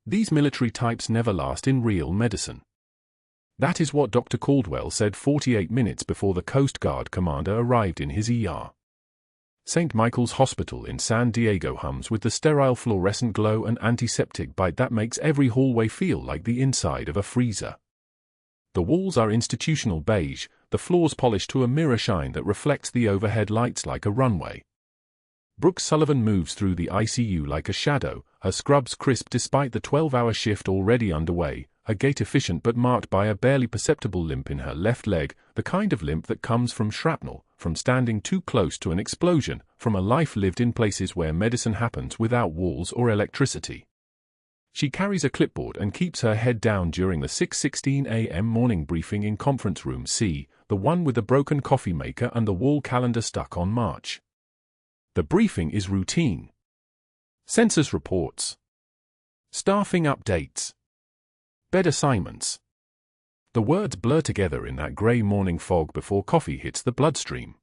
These military types never last in real medicine. That is what Dr. Caldwell said 48 minutes before the Coast Guard commander arrived in his ER. St. Michael's Hospital in San Diego hums with the sterile fluorescent glow and antiseptic bite that makes every hallway feel like the inside of a freezer. The walls are institutional beige, the floors polished to a mirror shine that reflects the overhead lights like a runway. Brooke Sullivan moves through the ICU like a shadow, her scrubs crisp despite the 12-hour shift already underway, her gait efficient but marked by a barely perceptible limp in her left leg, the kind of limp that comes from shrapnel, from standing too close to an explosion, from a life lived in places where medicine happens without walls or electricity. She carries a clipboard and keeps her head down during the 6:16 a.m. morning briefing in Conference Room C, the one with the broken coffee maker and the wall calendar stuck on March. The briefing is routine. Census reports. Staffing updates. Bed assignments. The words blur together in that grey morning fog before coffee hits the bloodstream.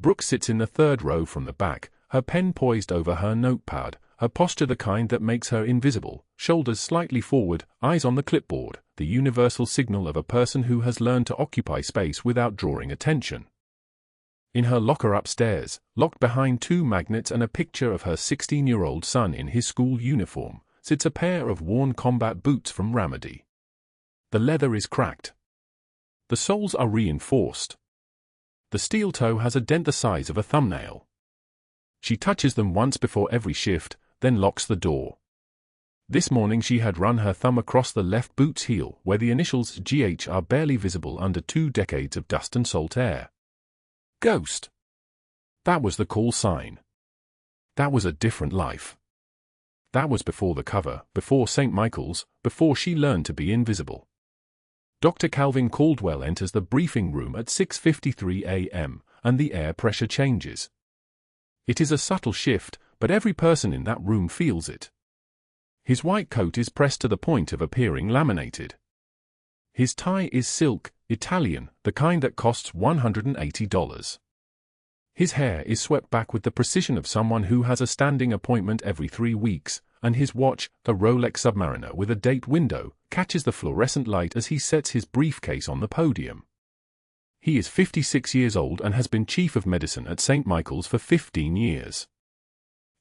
Brooke sits in the third row from the back, her pen poised over her notepad, her posture the kind that makes her invisible, shoulders slightly forward, eyes on the clipboard, the universal signal of a person who has learned to occupy space without drawing attention. In her locker upstairs, locked behind two magnets and a picture of her 16-year-old son in his school uniform, sits a pair of worn combat boots from Ramadi. The leather is cracked. The soles are reinforced. The steel toe has a dent the size of a thumbnail. She touches them once before every shift, then locks the door. This morning she had run her thumb across the left boot's heel, where the initials GH are barely visible under 2 decades of dust and salt air. Ghost. That was the call sign. That was a different life. That was before the cover, before St. Michael's, before she learned to be invisible. Dr. Calvin Caldwell enters the briefing room at 6:53 a.m., and the air pressure changes. It is a subtle shift, but every person in that room feels it. His white coat is pressed to the point of appearing laminated. His tie is silk, Italian, the kind that costs $180. His hair is swept back with the precision of someone who has a standing appointment every 3 weeks, and his watch, a Rolex Submariner with a date window, catches the fluorescent light as he sets his briefcase on the podium. He is 56 years old and has been chief of medicine at St. Michael's for 15 years.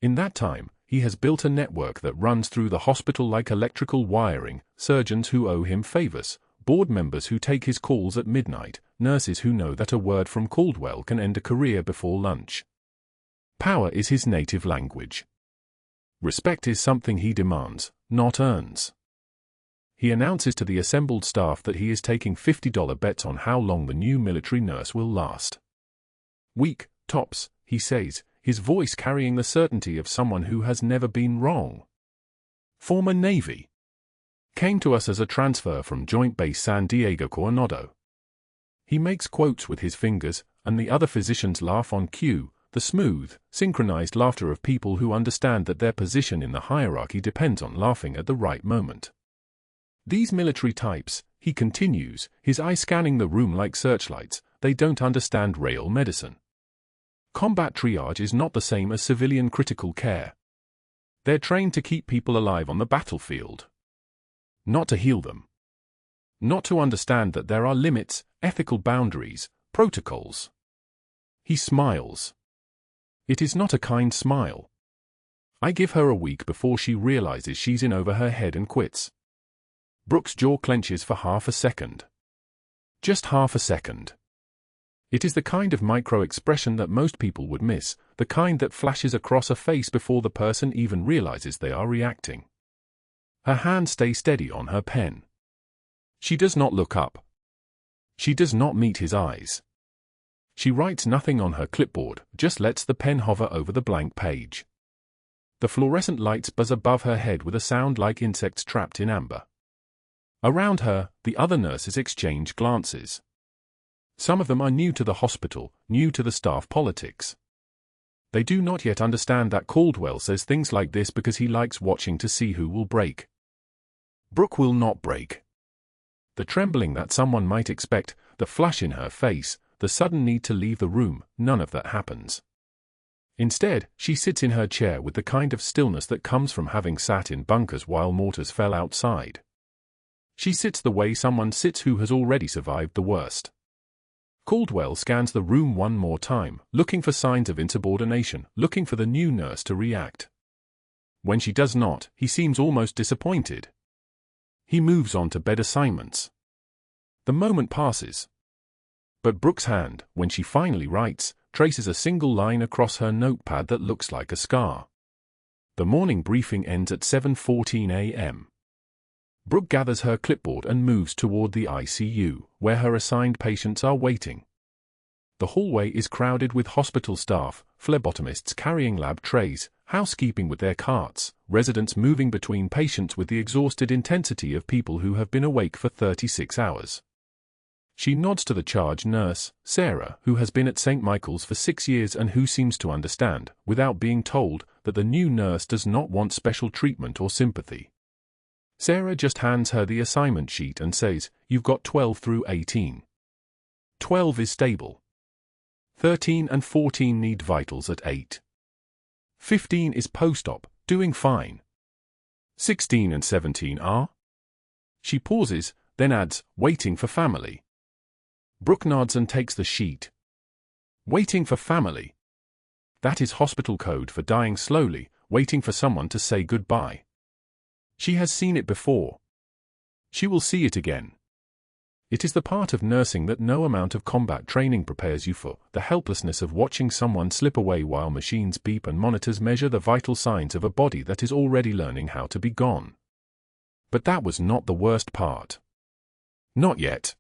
In that time, he has built a network that runs through the hospital like electrical wiring, surgeons who owe him favors, board members who take his calls at midnight, nurses who know that a word from Caldwell can end a career before lunch. Power is his native language. Respect is something he demands, not earns. He announces to the assembled staff that he is taking $50 bets on how long the new military nurse will last. Week, tops, he says, his voice carrying the certainty of someone who has never been wrong. Former Navy. Came to us as a transfer from Joint Base San Diego Coronado. He makes quotes with his fingers, and the other physicians laugh on cue, the smooth, synchronized laughter of people who understand that their position in the hierarchy depends on laughing at the right moment. These military types, he continues, his eye scanning the room like searchlights, they don't understand real medicine. Combat triage is not the same as civilian critical care. They're trained to keep people alive on the battlefield. Not to heal them. Not to understand that there are limits, ethical boundaries, protocols. He smiles. It is not a kind smile. I give her a week before she realizes she's in over her head and quits. Brooke's jaw clenches for half a second. Just half a second. It is the kind of micro-expression that most people would miss, the kind that flashes across a face before the person even realizes they are reacting. Her hands stay steady on her pen. She does not look up. She does not meet his eyes. She writes nothing on her clipboard, just lets the pen hover over the blank page. The fluorescent lights buzz above her head with a sound like insects trapped in amber. Around her, the other nurses exchange glances. Some of them are new to the hospital, new to the staff politics. They do not yet understand that Caldwell says things like this because he likes watching to see who will break. Brooke will not break. The trembling that someone might expect, the flush in her face, the sudden need to leave the room, none of that happens. Instead, she sits in her chair with the kind of stillness that comes from having sat in bunkers while mortars fell outside. She sits the way someone sits who has already survived the worst. Caldwell scans the room one more time, looking for signs of insubordination, looking for the new nurse to react. When she does not, he seems almost disappointed. He moves on to bed assignments. The moment passes. But Brooke's hand, when she finally writes, traces a single line across her notepad that looks like a scar. The morning briefing ends at 7:14 a.m. Brooke gathers her clipboard and moves toward the ICU, where her assigned patients are waiting. The hallway is crowded with hospital staff, phlebotomists carrying lab trays, housekeeping with their carts, residents moving between patients with the exhausted intensity of people who have been awake for 36 hours. She nods to the charge nurse, Sarah, who has been at St. Michael's for 6 years and who seems to understand, without being told, that the new nurse does not want special treatment or sympathy. Sarah just hands her the assignment sheet and says, "You've got 12 through 18. 12 is stable. 13 and 14 need vitals at 8. 15 is post-op, doing fine. 16 and 17 are?" She pauses, then adds, "Waiting for family." Brooke nods and takes the sheet. Waiting for family. That is hospital code for dying slowly, waiting for someone to say goodbye. She has seen it before. She will see it again. It is the part of nursing that no amount of combat training prepares you for, the helplessness of watching someone slip away while machines beep and monitors measure the vital signs of a body that is already learning how to be gone. But that was not the worst part. Not yet.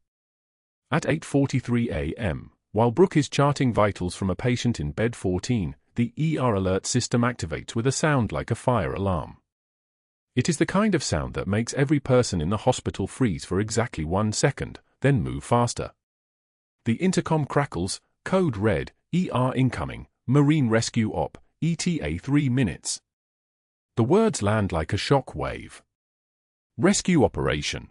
At 8:43 a.m., while Brooke is charting vitals from a patient in bed 14, the ER alert system activates with a sound like a fire alarm. It is the kind of sound that makes every person in the hospital freeze for exactly 1 second, then move faster. The intercom crackles, code red, ER incoming, Marine Rescue Op, ETA 3 minutes. The words land like a shock wave. Rescue operation.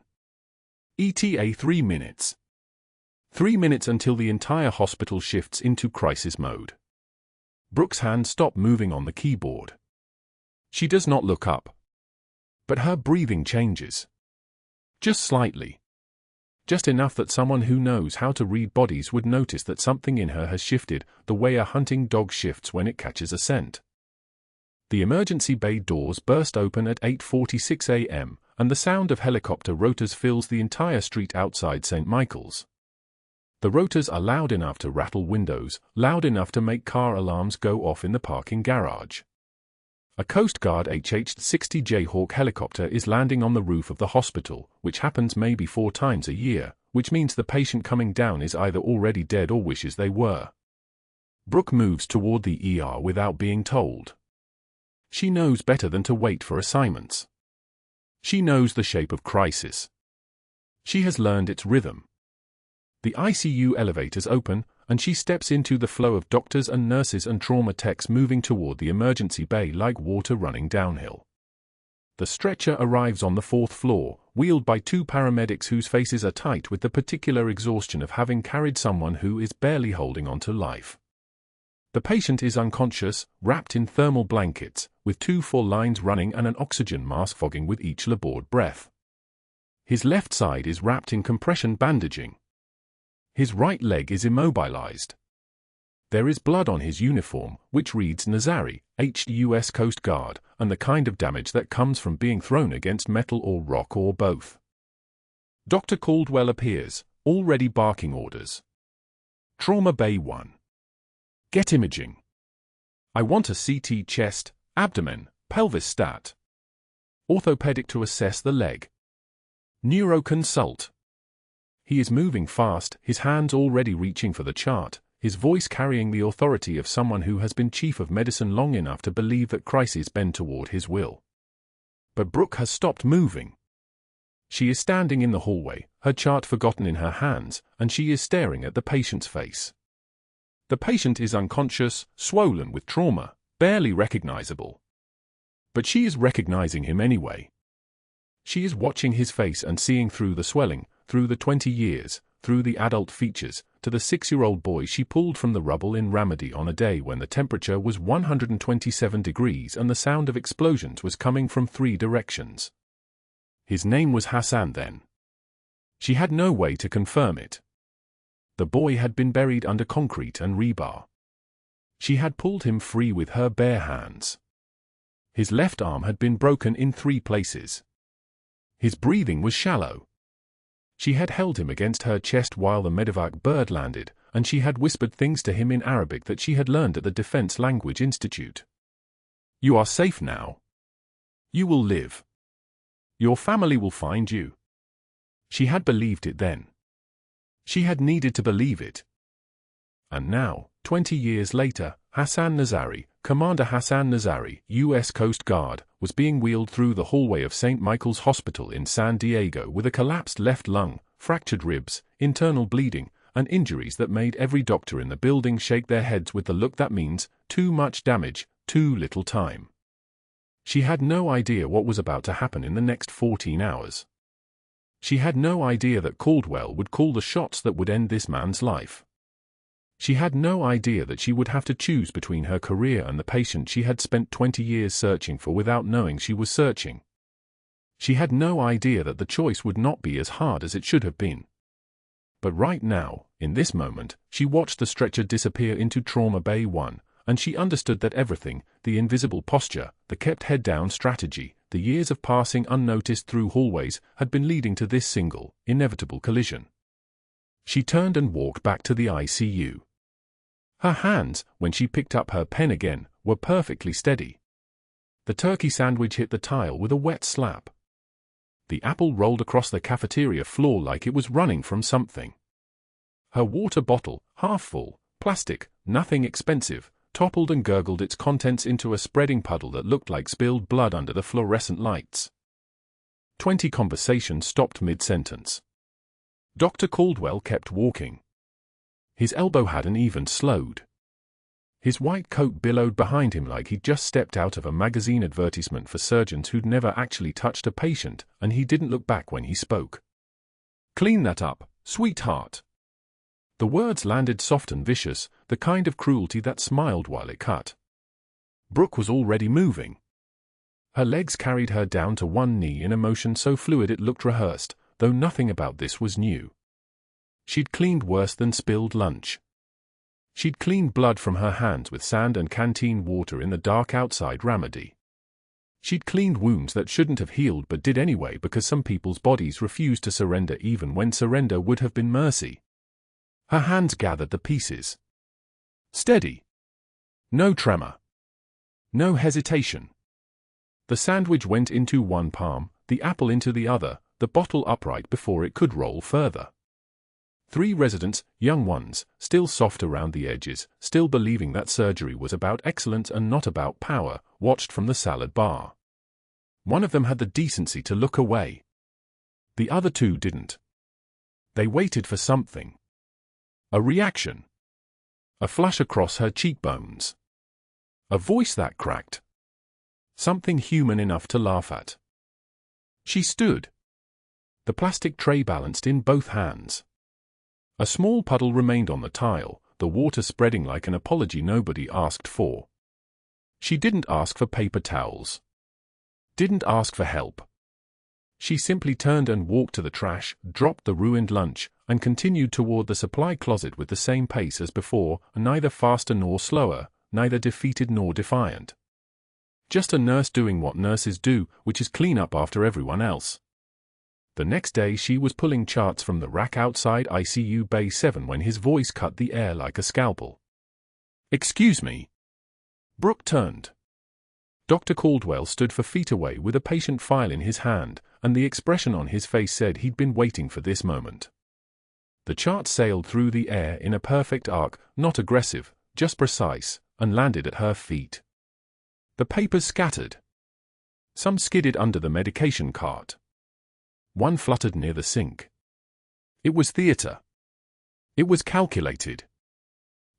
ETA 3 minutes. 3 minutes until the entire hospital shifts into crisis mode. Brooke's hands stop moving on the keyboard. She does not look up. But her breathing changes. Just slightly. Just enough that someone who knows how to read bodies would notice that something in her has shifted, the way a hunting dog shifts when it catches a scent. The emergency bay doors burst open at 8:46 a.m., and the sound of helicopter rotors fills the entire street outside St. Michael's. The rotors are loud enough to rattle windows, loud enough to make car alarms go off in the parking garage. A Coast Guard HH-60 Jayhawk helicopter is landing on the roof of the hospital, which happens maybe 4 times a year, which means the patient coming down is either already dead or wishes they were. Brooke moves toward the ER without being told. She knows better than to wait for assignments. She knows the shape of crisis. She has learned its rhythm. The ICU elevators open, and she steps into the flow of doctors and nurses and trauma techs moving toward the emergency bay like water running downhill. The stretcher arrives on the 4th floor, wheeled by 2 paramedics whose faces are tight with the particular exhaustion of having carried someone who is barely holding on to life. The patient is unconscious, wrapped in thermal blankets, with 2 full lines running and an oxygen mask fogging with each labored breath. His left side is wrapped in compression bandaging. His right leg is immobilized. There is blood on his uniform, which reads Nazari, U.S. Coast Guard, and the kind of damage that comes from being thrown against metal or rock or both. Dr. Caldwell appears, already barking orders. Trauma Bay 1. Get imaging. I want a CT chest, abdomen, pelvis stat. Orthopedic to assess the leg. Neuroconsult. He is moving fast, his hands already reaching for the chart, his voice carrying the authority of someone who has been chief of medicine long enough to believe that crises bend toward his will. But Brooke has stopped moving. She is standing in the hallway, her chart forgotten in her hands, and she is staring at the patient's face. The patient is unconscious, swollen with trauma, barely recognizable. But she is recognizing him anyway. She is watching his face and seeing through the swelling, through the 20 years, through the adult features, to the 6-year-old boy she pulled from the rubble in Ramadi on a day when the temperature was 127 degrees and the sound of explosions was coming from 3 directions. His name was Hassan then. She had no way to confirm it. The boy had been buried under concrete and rebar. She had pulled him free with her bare hands. His left arm had been broken in 3 places. His breathing was shallow. She had held him against her chest while the medevac bird landed, and she had whispered things to him in Arabic that she had learned at the Defense Language Institute. "You are safe now. You will live. Your family will find you." She had believed it then. She had needed to believe it. And now, 20 years later, Hassan Nazari, Commander Hassan Nazari, U.S. Coast Guard, was being wheeled through the hallway of St. Michael's Hospital in San Diego with a collapsed left lung, fractured ribs, internal bleeding, and injuries that made every doctor in the building shake their heads with the look that means, too much damage, too little time. She had no idea what was about to happen in the next 14 hours. She had no idea that Caldwell would call the shots that would end this man's life. She had no idea that she would have to choose between her career and the patient she had spent 20 years searching for without knowing she was searching. She had no idea that the choice would not be as hard as it should have been. But right now, in this moment, she watched the stretcher disappear into Trauma Bay 1, and she understood that everything, the invisible posture, the kept head-down strategy, the years of passing unnoticed through hallways, had been leading to this single, inevitable collision. She turned and walked back to the ICU. Her hands, when she picked up her pen again, were perfectly steady. The turkey sandwich hit the tile with a wet slap. The apple rolled across the cafeteria floor like it was running from something. Her water bottle, half full, plastic, nothing expensive, toppled and gurgled its contents into a spreading puddle that looked like spilled blood under the fluorescent lights. 20 conversations stopped mid-sentence. Dr. Caldwell kept walking. His elbow hadn't even slowed. His white coat billowed behind him like he'd just stepped out of a magazine advertisement for surgeons who'd never actually touched a patient, and he didn't look back when he spoke. "Clean that up, sweetheart." The words landed soft and vicious, the kind of cruelty that smiled while it cut. Brooke was already moving. Her legs carried her down to one knee in a motion so fluid it looked rehearsed, though nothing about this was new. She'd cleaned worse than spilled lunch. She'd cleaned blood from her hands with sand and canteen water in the dark outside Ramadi. She'd cleaned wounds that shouldn't have healed but did anyway because some people's bodies refused to surrender even when surrender would have been mercy. Her hands gathered the pieces. Steady. No tremor. No hesitation. The sandwich went into one palm, the apple into the other, the bottle upright before it could roll further. 3 residents, young ones, still soft around the edges, still believing that surgery was about excellence and not about power, watched from the salad bar. One of them had the decency to look away. The other 2 didn't. They waited for something. A reaction. A flush across her cheekbones. A voice that cracked. Something human enough to laugh at. She stood. The plastic tray balanced in both hands. A small puddle remained on the tile, the water spreading like an apology nobody asked for. She didn't ask for paper towels. Didn't ask for help. She simply turned and walked to the trash, dropped the ruined lunch, and continued toward the supply closet with the same pace as before, neither faster nor slower, neither defeated nor defiant. Just a nurse doing what nurses do, which is clean up after everyone else. The next day she was pulling charts from the rack outside ICU Bay 7 when his voice cut the air like a scalpel. "Excuse me." Brooke turned. Dr. Caldwell stood 4 feet away with a patient file in his hand, and the expression on his face said he'd been waiting for this moment. The chart sailed through the air in a perfect arc, not aggressive, just precise, and landed at her feet. The papers scattered. Some skidded under the medication cart. One fluttered near the sink. It was theater. It was calculated.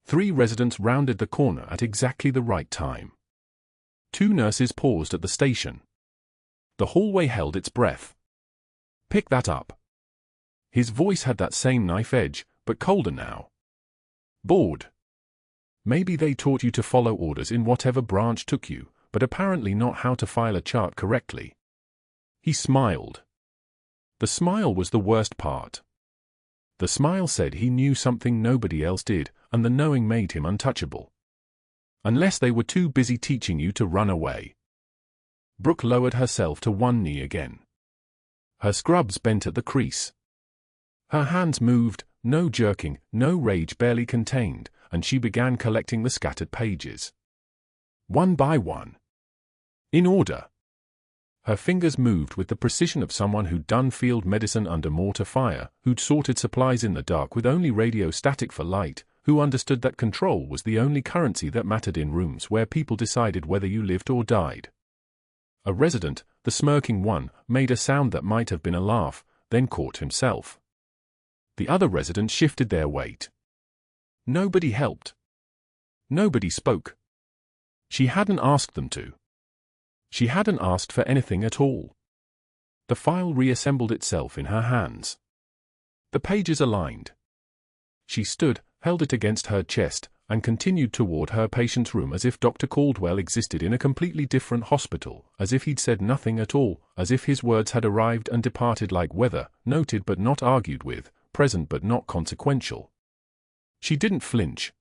3 residents rounded the corner at exactly the right time. 2 nurses paused at the station. The hallway held its breath. "Pick that up." His voice had that same knife edge, but colder now. Bored. Maybe they taught you to follow orders in whatever branch took you, but apparently not how to file a chart correctly. He smiled. The smile was the worst part. The smile said he knew something nobody else did, and the knowing made him untouchable. Unless they were too busy teaching you to run away. Brooke lowered herself to one knee again. Her scrubs bent at the crease. Her hands moved, no jerking, no rage barely contained, and she began collecting the scattered pages. One by one. In order. Her fingers moved with the precision of someone who'd done field medicine under mortar fire, who'd sorted supplies in the dark with only radio static for light, who understood that control was the only currency that mattered in rooms where people decided whether you lived or died. A resident, the smirking one, made a sound that might have been a laugh, then caught himself. The other residents shifted their weight. Nobody helped. Nobody spoke. She hadn't asked them to. She hadn't asked for anything at all. The file reassembled itself in her hands. The pages aligned. She stood, held it against her chest, and continued toward her patient's room as if Dr. Caldwell existed in a completely different hospital, as if he'd said nothing at all, as if his words had arrived and departed like weather, noted but not argued with, present but not consequential. She didn't flinch.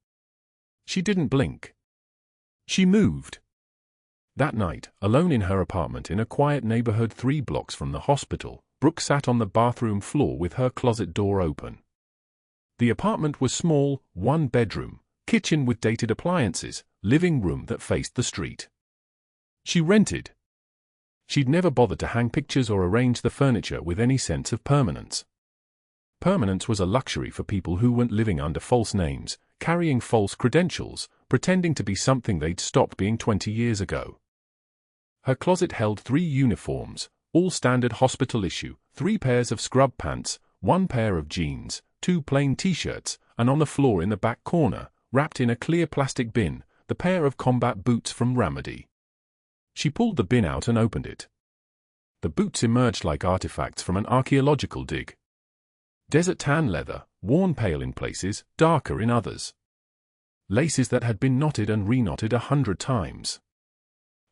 She didn't blink. She moved. That night, alone in her apartment in a quiet neighborhood 3 blocks from the hospital, Brooke sat on the bathroom floor with her closet door open. The apartment was small, 1 bedroom, kitchen with dated appliances, living room that faced the street. She rented. She'd never bothered to hang pictures or arrange the furniture with any sense of permanence. Permanence was a luxury for people who weren't living under false names, carrying false credentials, pretending to be something they'd stopped being 20 years ago. Her closet held 3 uniforms, all standard hospital issue, 3 pairs of scrub pants, 1 pair of jeans, 2 plain t-shirts, and on the floor in the back corner, wrapped in a clear plastic bin, the pair of combat boots from Ramadi. She pulled the bin out and opened it. The boots emerged like artifacts from an archaeological dig. Desert tan leather, worn pale in places, darker in others. Laces that had been knotted and reknotted 100 times.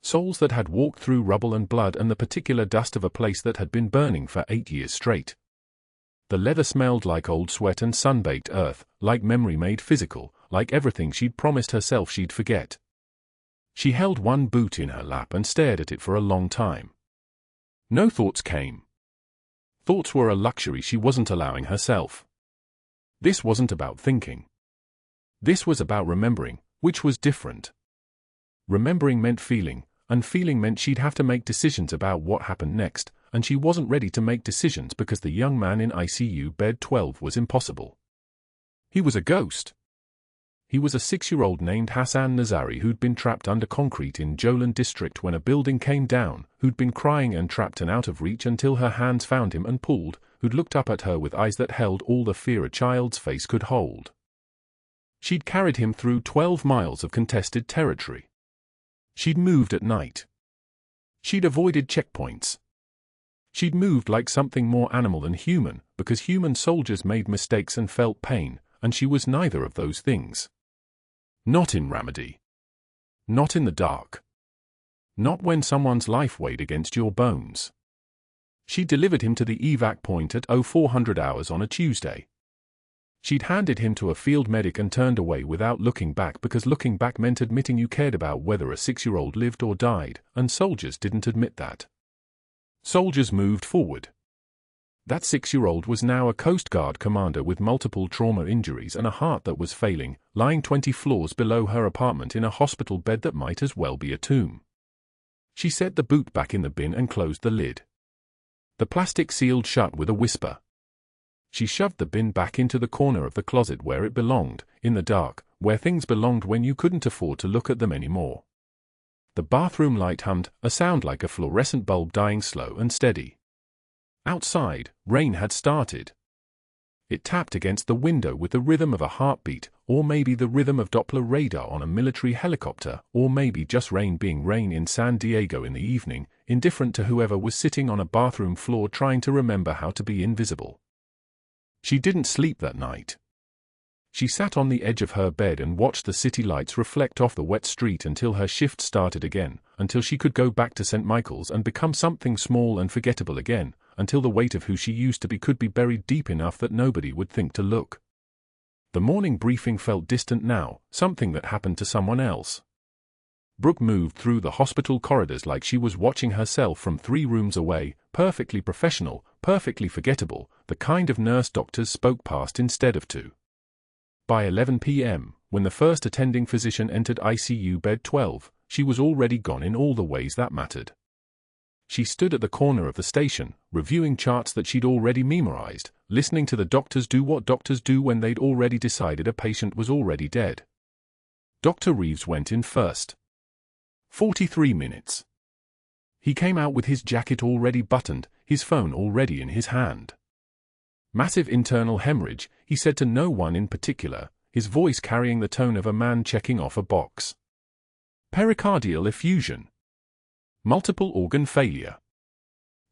Soles that had walked through rubble and blood and the particular dust of a place that had been burning for 8 years straight. The leather smelled like old sweat and sun-baked earth, like memory made physical, like everything she'd promised herself she'd forget. She held 1 boot in her lap and stared at it for a long time. No thoughts came. Thoughts were a luxury she wasn't allowing herself. This wasn't about thinking. This was about remembering, which was different. Remembering meant feeling, and feeling meant she'd have to make decisions about what happened next, and she wasn't ready to make decisions because the young man in ICU bed 12 was impossible. He was a ghost. He was a 6-year-old named Hassan Nazari who'd been trapped under concrete in Jolan district when a building came down, who'd been crying and trapped and out of reach until her hands found him and pulled, who'd looked up at her with eyes that held all the fear a child's face could hold. She'd carried him through 12 miles of contested territory. She'd moved at night. She'd avoided checkpoints. She'd moved like something more animal than human, because human soldiers made mistakes and felt pain, and she was neither of those things. Not in Ramadi. Not in the dark. Not when someone's life weighed against your bones. She delivered him to the evac point at 0400 hours on a Tuesday. She'd handed him to a field medic and turned away without looking back because looking back meant admitting you cared about whether a 6-year-old lived or died, and soldiers didn't admit that. Soldiers moved forward. That 6-year-old was now a Coast Guard commander with multiple trauma injuries and a heart that was failing, lying 20 floors below her apartment in a hospital bed that might as well be a tomb. She set the boot back in the bin and closed the lid. The plastic sealed shut with a whisper. She shoved the bin back into the corner of the closet where it belonged, in the dark, where things belonged when you couldn't afford to look at them anymore. The bathroom light hummed, a sound like a fluorescent bulb dying slow and steady. Outside, rain had started. It tapped against the window with the rhythm of a heartbeat, or maybe the rhythm of Doppler radar on a military helicopter, or maybe just rain being rain in San Diego in the evening, indifferent to whoever was sitting on a bathroom floor trying to remember how to be invisible. She didn't sleep that night. She sat on the edge of her bed and watched the city lights reflect off the wet street until her shift started again, until she could go back to St. Michael's and become something small and forgettable again, until the weight of who she used to be could be buried deep enough that nobody would think to look. The morning briefing felt distant now, something that happened to someone else. Brooke moved through the hospital corridors like she was watching herself from 3 rooms away, perfectly professional, perfectly forgettable, the kind of nurse doctors spoke past instead of to. By 11 p.m., when the first attending physician entered ICU bed 12, she was already gone in all the ways that mattered. She stood at the corner of the station, reviewing charts that she'd already memorized, listening to the doctors do what doctors do when they'd already decided a patient was already dead. Dr. Reeves went in first. 43 minutes. He came out with his jacket already buttoned, his phone already in his hand. Massive internal hemorrhage, he said to no one in particular, his voice carrying the tone of a man checking off a box. Pericardial effusion. Multiple organ failure.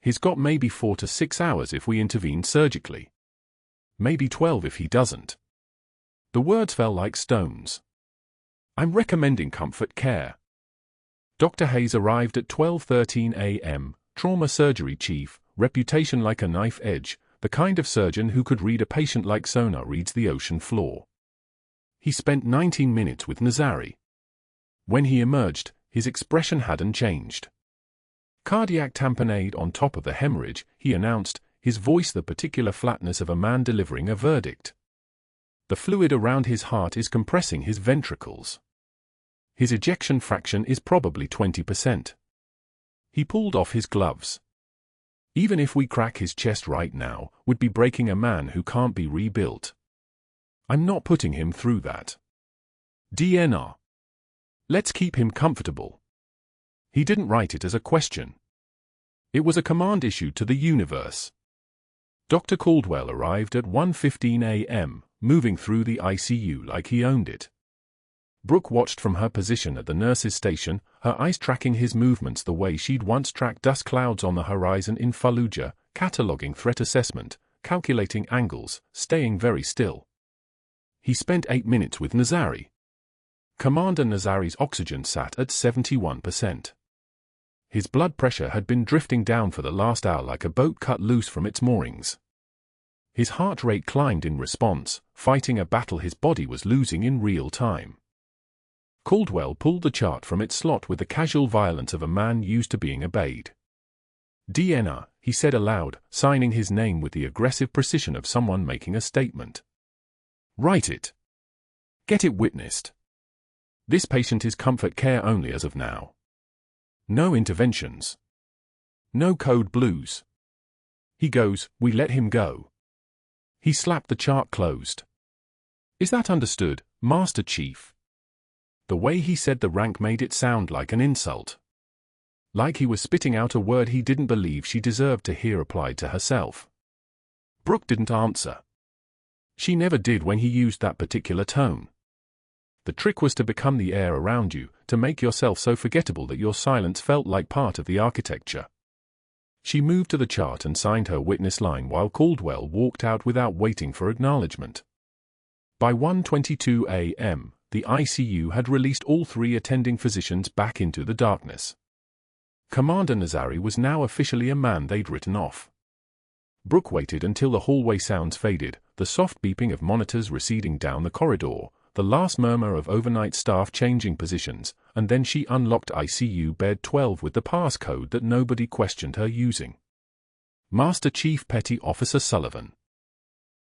He's got maybe 4 to 6 hours if we intervene surgically. Maybe 12 if he doesn't. The words fell like stones. I'm recommending comfort care. Dr. Hayes arrived at 12:13 a.m., trauma surgery chief, reputation like a knife edge, the kind of surgeon who could read a patient like sonar reads the ocean floor. He spent 19 minutes with Nazari. When he emerged, his expression hadn't changed. Cardiac tamponade on top of the hemorrhage, he announced, his voice the particular flatness of a man delivering a verdict. The fluid around his heart is compressing his ventricles. His ejection fraction is probably 20%. He pulled off his gloves. Even if we crack his chest right now, we'd be breaking a man who can't be rebuilt. I'm not putting him through that. DNR. Let's keep him comfortable. He didn't write it as a question. It was a command issued to the universe. Dr. Caldwell arrived at 1:15 a.m., moving through the ICU like he owned it. Brooke watched from her position at the nurse's station, her eyes tracking his movements the way she'd once tracked dust clouds on the horizon in Fallujah, cataloging threat assessment, calculating angles, staying very still. He spent 8 minutes with Nazari. Commander Nazari's oxygen sat at 71%. His blood pressure had been drifting down for the last hour like a boat cut loose from its moorings. His heart rate climbed in response, fighting a battle his body was losing in real time. Caldwell pulled the chart from its slot with the casual violence of a man used to being obeyed. DNR, he said aloud, signing his name with the aggressive precision of someone making a statement. Write it. Get it witnessed. This patient is comfort care only as of now. No interventions. No code blues. He goes, we let him go. He slapped the chart closed. Is that understood, Master Chief? The way he said the rank made it sound like an insult. Like he was spitting out a word he didn't believe she deserved to hear applied to herself. Brooke didn't answer. She never did when he used that particular tone. The trick was to become the air around you, to make yourself so forgettable that your silence felt like part of the architecture. She moved to the chart and signed her witness line while Caldwell walked out without waiting for acknowledgement. By 1:22 a.m., the ICU had released all 3 attending physicians back into the darkness. Commander Nazari was now officially a man they'd written off. Brooke waited until the hallway sounds faded, the soft beeping of monitors receding down the corridor, the last murmur of overnight staff changing positions, and then she unlocked ICU bed 12 with the passcode that nobody questioned her using. Master Chief Petty Officer Sullivan.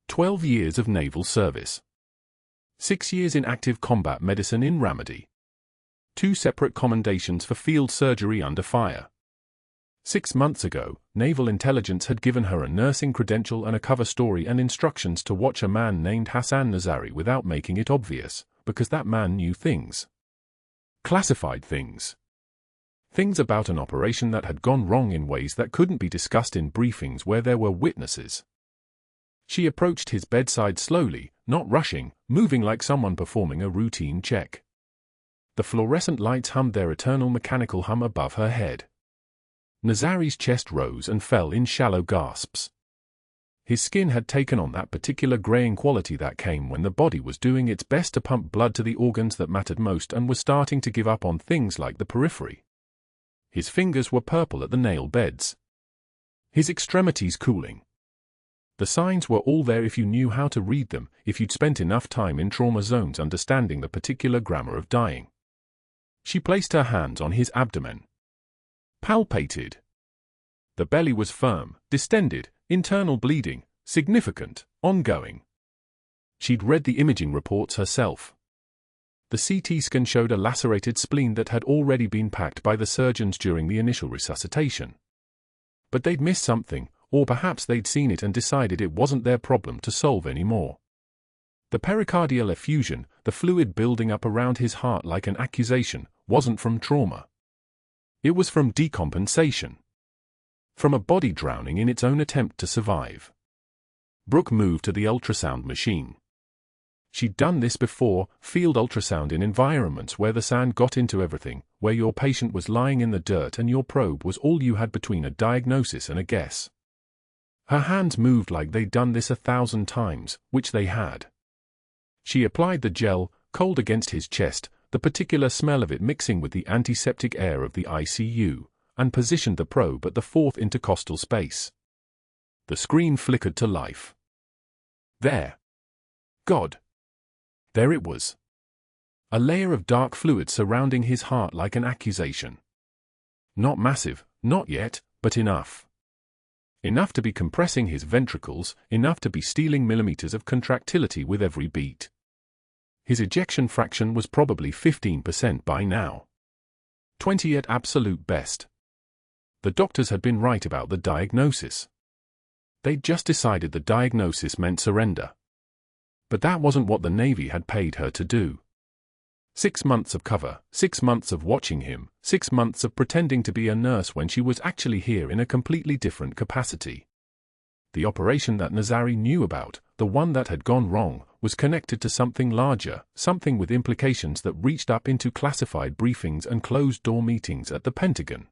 12 years of naval service. 6 years in active combat medicine in Ramadi. 2 separate commendations for field surgery under fire. 6 months ago, Naval Intelligence had given her a nursing credential and a cover story and instructions to watch a man named Hassan Nazari without making it obvious, because that man knew things. Classified things. Things about an operation that had gone wrong in ways that couldn't be discussed in briefings where there were witnesses. She approached his bedside slowly, not rushing, moving like someone performing a routine check. The fluorescent lights hummed their eternal mechanical hum above her head. Nazari's chest rose and fell in shallow gasps. His skin had taken on that particular graying quality that came when the body was doing its best to pump blood to the organs that mattered most and was starting to give up on things like the periphery. His fingers were purple at the nail beds. His extremities cooling. The signs were all there if you knew how to read them, if you'd spent enough time in trauma zones understanding the particular grammar of dying. She placed her hands on his abdomen. Palpated. The belly was firm, distended, internal bleeding, significant, ongoing. She'd read the imaging reports herself. The CT scan showed a lacerated spleen that had already been packed by the surgeons during the initial resuscitation. But they'd missed something, or perhaps they'd seen it and decided it wasn't their problem to solve anymore. The pericardial effusion, the fluid building up around his heart like an accusation, wasn't from trauma. It was from decompensation. From a body drowning in its own attempt to survive. Brooke moved to the ultrasound machine. She'd done this before, field ultrasound in environments where the sand got into everything, where your patient was lying in the dirt and your probe was all you had between a diagnosis and a guess. Her hands moved like they'd done this 1,000 times, which they had. She applied the gel, cold against his chest, the particular smell of it mixing with the antiseptic air of the ICU, and positioned the probe at the fourth intercostal space. The screen flickered to life. There. God. There it was. A layer of dark fluid surrounding his heart like an accusation. Not massive, not yet, but enough. Enough to be compressing his ventricles, enough to be stealing millimeters of contractility with every beat. His ejection fraction was probably 15% by now. 20 at absolute best. The doctors had been right about the diagnosis. They'd just decided the diagnosis meant surrender. But that wasn't what the Navy had paid her to do. 6 months of cover, 6 months of watching him, 6 months of pretending to be a nurse when she was actually here in a completely different capacity. The operation that Nazari knew about, the one that had gone wrong, was connected to something larger, something with implications that reached up into classified briefings and closed-door meetings at the Pentagon.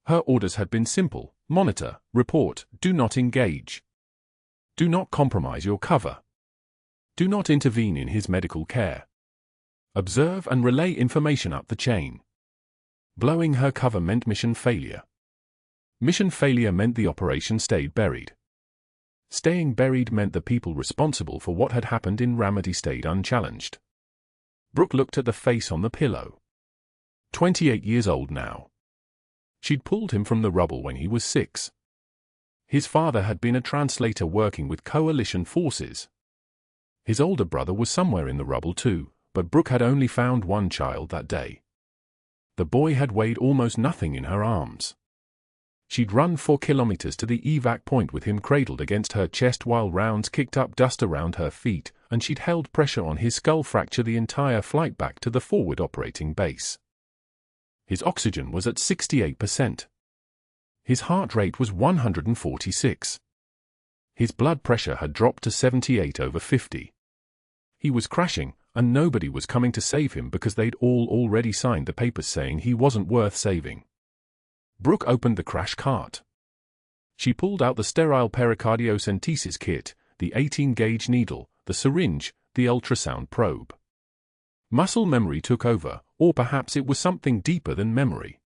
Her orders had been simple: monitor, report, do not engage. Do not compromise your cover. Do not intervene in his medical care. Observe and relay information up the chain. Blowing her cover meant mission failure. Mission failure meant the operation stayed buried. Staying buried meant the people responsible for what had happened in Ramadi stayed unchallenged. Brooke looked at the face on the pillow. 28 years old now. She'd pulled him from the rubble when he was 6. His father had been a translator working with coalition forces. His older brother was somewhere in the rubble too, but Brooke had only found one child that day. The boy had weighed almost nothing in her arms. She'd run 4 kilometers to the evac point with him cradled against her chest while rounds kicked up dust around her feet, and she'd held pressure on his skull fracture the entire flight back to the forward operating base. His oxygen was at 68%. His heart rate was 146. His blood pressure had dropped to 78/50. He was crashing, and nobody was coming to save him because they'd all already signed the papers saying he wasn't worth saving. Brooke opened the crash cart. She pulled out the sterile pericardiocentesis kit, the 18-gauge needle, the syringe, the ultrasound probe. Muscle memory took over, or perhaps it was something deeper than memory.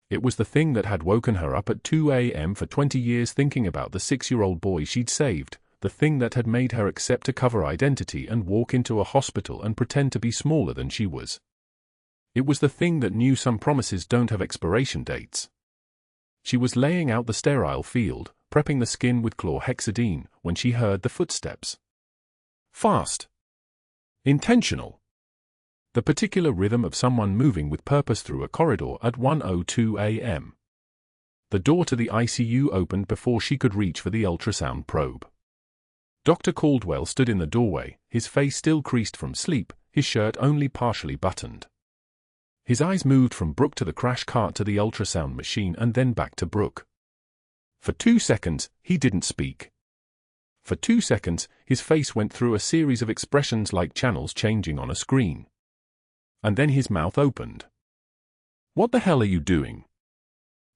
It was the thing that had woken her up at 2 a.m. for 20 years thinking about the 6-year-old boy she'd saved, the thing that had made her accept a cover identity and walk into a hospital and pretend to be smaller than she was. It was the thing that knew some promises don't have expiration dates. She was laying out the sterile field, prepping the skin with chlorhexidine, when she heard the footsteps. Fast. Intentional. The particular rhythm of someone moving with purpose through a corridor at 1:02 a.m. The door to the ICU opened before she could reach for the ultrasound probe. Dr. Caldwell stood in the doorway, his face still creased from sleep, his shirt only partially buttoned. His eyes moved from Brooke to the crash cart to the ultrasound machine and then back to Brooke. For 2 seconds, he didn't speak. For 2 seconds, his face went through a series of expressions like channels changing on a screen. And then his mouth opened. "What the hell are you doing?"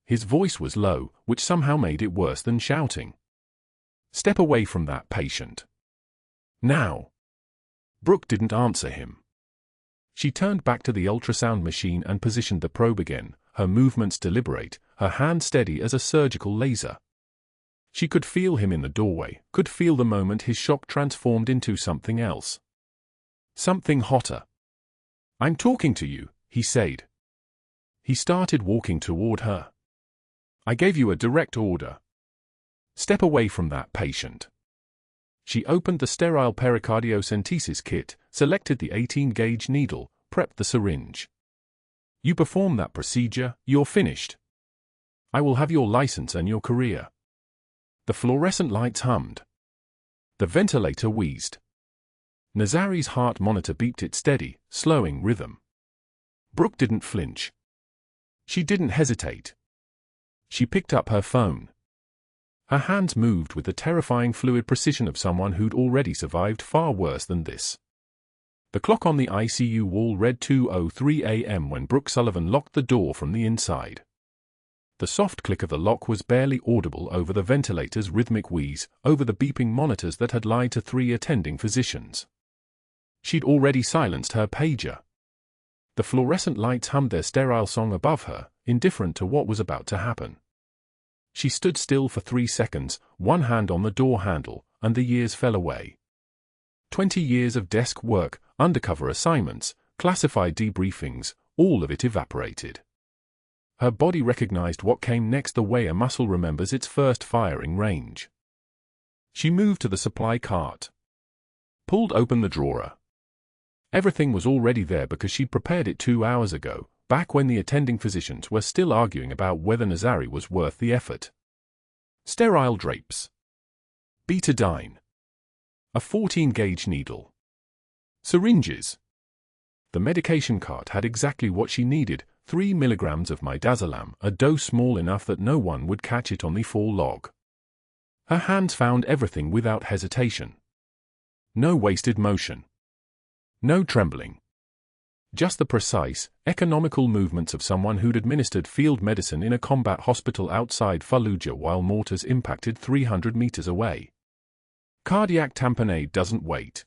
His voice was low, which somehow made it worse than shouting. Step away from that patient. Now. Brooke didn't answer him. She turned back to the ultrasound machine and positioned the probe again, her movements deliberate, her hand steady as a surgical laser. She could feel him in the doorway, could feel the moment his shock transformed into something else. Something hotter. "I'm talking to you," he said. He started walking toward her. "I gave you a direct order. Step away from that patient." She opened the sterile pericardiocentesis kit, selected the 18-gauge needle, prepped the syringe. "You perform that procedure, you're finished. I will have your license and your career." The fluorescent lights hummed. The ventilator wheezed. Nazari's heart monitor beeped its steady, slowing rhythm. Brooke didn't flinch. She didn't hesitate. She picked up her phone. Her hands moved with the terrifying fluid precision of someone who'd already survived far worse than this. The clock on the ICU wall read 2:03 a.m. when Brooke Sullivan locked the door from the inside. The soft click of the lock was barely audible over the ventilator's rhythmic wheeze, over the beeping monitors that had lied to 3 attending physicians. She'd already silenced her pager. The fluorescent lights hummed their sterile song above her, indifferent to what was about to happen. She stood still for 3 seconds, one hand on the door handle, and the years fell away. 20 years of desk work, undercover assignments, classified debriefings, all of it evaporated. Her body recognized what came next the way a muscle remembers its first firing range. She moved to the supply cart. Pulled open the drawer. Everything was already there because she'd prepared it 2 hours ago, back when the attending physicians were still arguing about whether Nazari was worth the effort. Sterile drapes. Betadine. A 14-gauge needle. Syringes. The medication cart had exactly what she needed, 3 milligrams of midazolam, a dose small enough that no one would catch it on the fall log. Her hands found everything without hesitation. No wasted motion. No trembling. Just the precise, economical movements of someone who'd administered field medicine in a combat hospital outside Fallujah while mortars impacted 300 meters away. Cardiac tamponade doesn't wait.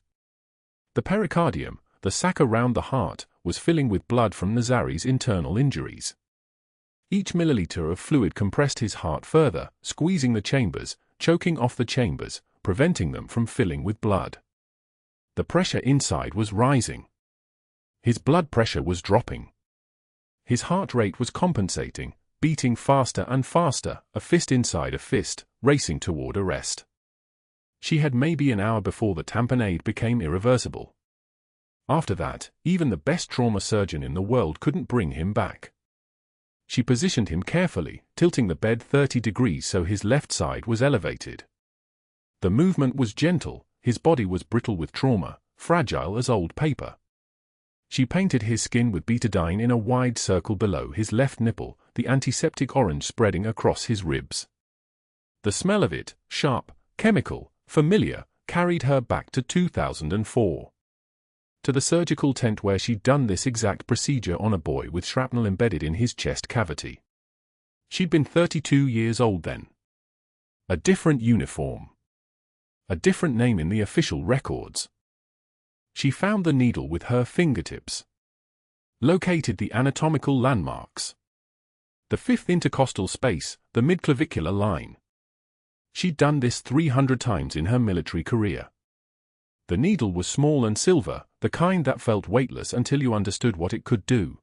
The pericardium, the sac around the heart, was filling with blood from Nazari's internal injuries. Each milliliter of fluid compressed his heart further, squeezing the chambers, choking off the chambers, preventing them from filling with blood. The pressure inside was rising. His blood pressure was dropping. His heart rate was compensating, beating faster and faster, a fist inside a fist, racing toward arrest. She had maybe an hour before the tamponade became irreversible. After that, even the best trauma surgeon in the world couldn't bring him back. She positioned him carefully, tilting the bed 30 degrees so his left side was elevated. The movement was gentle, his body was brittle with trauma, fragile as old paper. She painted his skin with betadine in a wide circle below his left nipple, the antiseptic orange spreading across his ribs. The smell of it, sharp, chemical, familiar, carried her back to 2004. To the surgical tent where she'd done this exact procedure on a boy with shrapnel embedded in his chest cavity. She'd been 32 years old then. A different uniform. A different name in the official records. She found the needle with her fingertips. Located the anatomical landmarks. The 5th intercostal space, the midclavicular line. She'd done this 300 times in her military career. The needle was small and silver, the kind that felt weightless until you understood what it could do.